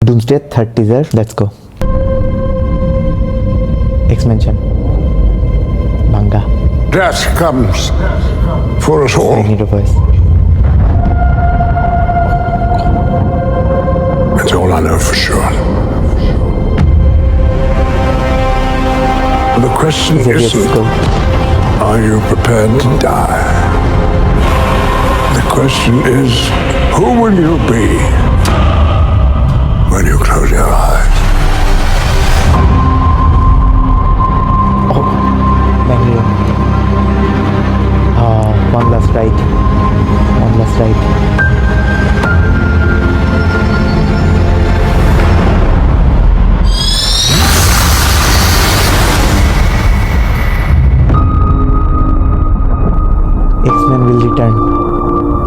Doomsday, third teaser, let's go. X-Mention. Manga. Death comes for us I all. need a voice. That's all I know for sure. The question Let's isn't, go. are you prepared to die? The question is, who will you be when you close your eyes? Oh, Magneto. One last ride. One last ride. X-Men will return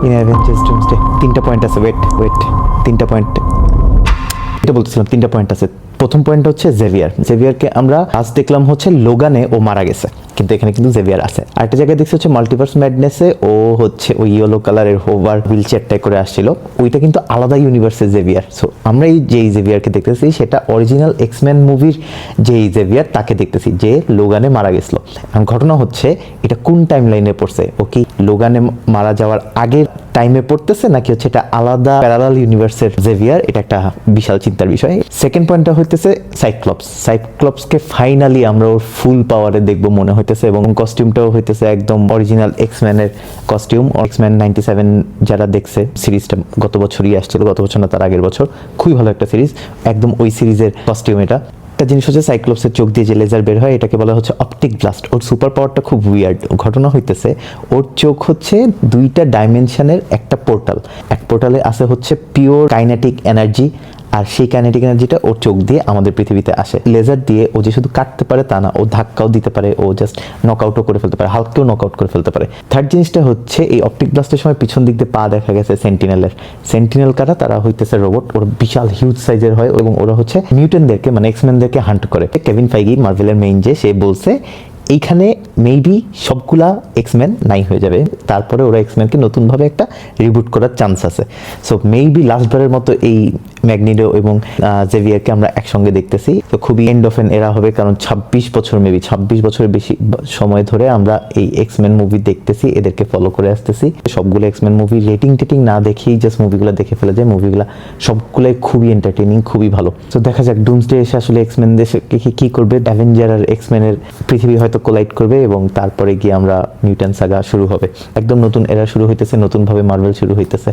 in Avengers Doomsday. তিনটা point আছে, wait তিনটা point, এটা বলতেছিলাম তিনটা point আছে। প্রথম point হচ্ছে জেভিয়ারকে আমরা আজ দেখলাম হচ্ছে লোগানে ও মারা গেছে, কিন্তু এখানে কিন্তু জেভিয়ার আছে। আরেকটা জায়গায় দেখছি হচ্ছে মাল্টিভার্স ম্যাডনেসে ও হচ্ছে ওই ইয়েলো কালারের হোভার হুইল চেয়ারটাই করে আসছিল, ওইটা কিন্তু আলাদা ইউনিভার্সের জেভিয়ার। সো আমরা এই যেই জেভিয়ারকে দেখতেছি সেটা অরিজিনাল এক্সম্যান মুভির যেই জেভিয়ার তাকে দেখতেছি, যে লোগানে মারা গেছিল। এখন ঘটনা হচ্ছে এটা কোন টাইম লাইনে পড়ছে, ও কি লোগানে মারা যাওয়ার আগের টাইমে পড়তেছে নাকি হচ্ছে এটা আলাদা প্যারালাল ইউনিভার্সের জেভিয়ার, এটা একটা বিশাল চিন্তার বিষয়। সেকেন্ড পয়েন্টটা হইতেছে সাইক্লপসকে ফাইনালি আমরা ওর ফুল পাওয়ারে দেখবো মনে হইতেছে, এবং কস্টিউমটাও হইতেছে একদম অরিজিনাল এক্সম্যানের কস্টিউম। এক্সম্যান 97 যারা দেখছে সিরিজটা গত বছরই আসছিল, গত বছর না তার আগের বছর, খুবই ভালো একটা সিরিজ, একদম ওই সিরিজের কস্টিউম এটা। একটা জিনিস হচ্ছে সাইক্লোপসের চোখ দিয়ে যে লেজার বের হয় এটাকে বলা হচ্ছে অপটিক ব্লাস্ট। ওর সুপার পাওয়ারটা খুব উইয়ার্ড। ঘটনা হইতেছে ওর চোখ হচ্ছে দুইটা ডাইমেনশনের একটা পোর্টাল, এক পোর্টালে আছে হচ্ছে পিওর কাইনেটিক এনার্জি, আর সেই কাইনেটিক এনার্জিটা ওর চোখ দিয়ে আমাদের পৃথিবীতে আসে। লেজার দিয়ে ও যে শুধু কাটতে পারে তা না, ও ধাক্কাও দিতে পারে, ও জাস্ট নকআউটও করে ফেলতে পারে, হালকেও নকআউট করে ফেলতে পারে। থার্ড জিনিসটা হচ্ছে এই অপটিক ব্লাস্টের সময় পিছন দিক দিয়ে পা দেখা গেছে সেন্টিনেল কারা, তারা হইতেছে রোবট, ওরা বিশাল হিউজ সাইজের হয় এবং ওরা হচ্ছে মিউটেন্টদেরকে মানে এক্সম্যানদেরকে হান্ট করে। কেভিন ফাইগি মার্ভেলের মেইন যে, সে বলছে এইখানে মেবি সবগুলা এক্সম্যান নাই হয়ে যাবে, তারপরে ওরা এক্সম্যানকে নতুনভাবে একটা রিবুট করার চান্স আছে। সো মেবি লাস্টবারের মতো এই ম্যাগনিটো এবং জেভিয়ারকে আমরা একসঙ্গে দেখতেছি। তো খুবই এন্ড অফ এন এরা হবে, কারণ 26 বছরের বেশি সময় ধরে আমরা এই এক্সম্যান মুভি দেখতেছি, এদেরকে ফলো করে আসতেছি। সবগুলো এক্সম্যান মুভি রেটিং না দেখেই জাস্ট মুভিগুলো দেখে ফেলা যায়। মুভিগুলো সবগুলোই খুবই এন্টারটেইনিং, খুবই ভালো। তো দেখা যাক ডুমসডে এসে আসলে এক্সম্যানদের কি করবে। অ্যাভেঞ্জার আর এক্সম্যানের পৃথিবী হয়তো কোলাইড করবে এবং তারপরে গিয়ে আমরা মিউট্যান্ট সাগা শুরু হবে। একদম নতুন এরা শুরু হইতেছে, নতুনভাবে মার্ভেল শুরু হইতেছে।